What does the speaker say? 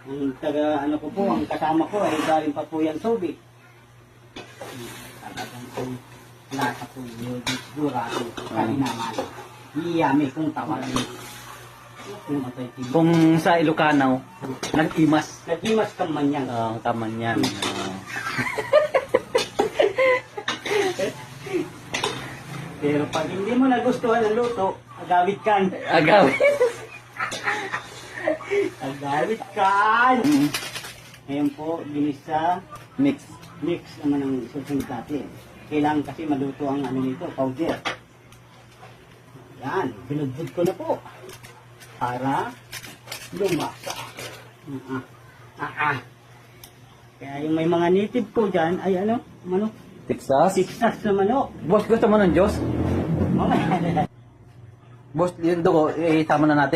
Ang taga, ano ko po, ang kasama ko ay galing pa po yan Subic. Talagang kung lasa po yun, sigurado, kalinaman. Iyami kung tawagin. Kung sa Ilocano, nag-imas. Nag-imas kang manyan. Taman yan. Pero pag hindi mo nagustuhan ang luto, agawid kan. Agawin. Agawid kan. Ngayon po, ginisa, Mix. mix naman ang susunod natin. Kailangan kasi maluto ang ano nito, powder. Yan, binudbud ko na po. Para lumasa. Kaya yung may mga native po dyan, ay ano, manok. Texas. Texas na manok. Boss, gusto mo ng Diyos? Mamaya. Boss, yung dugo, tama na natin.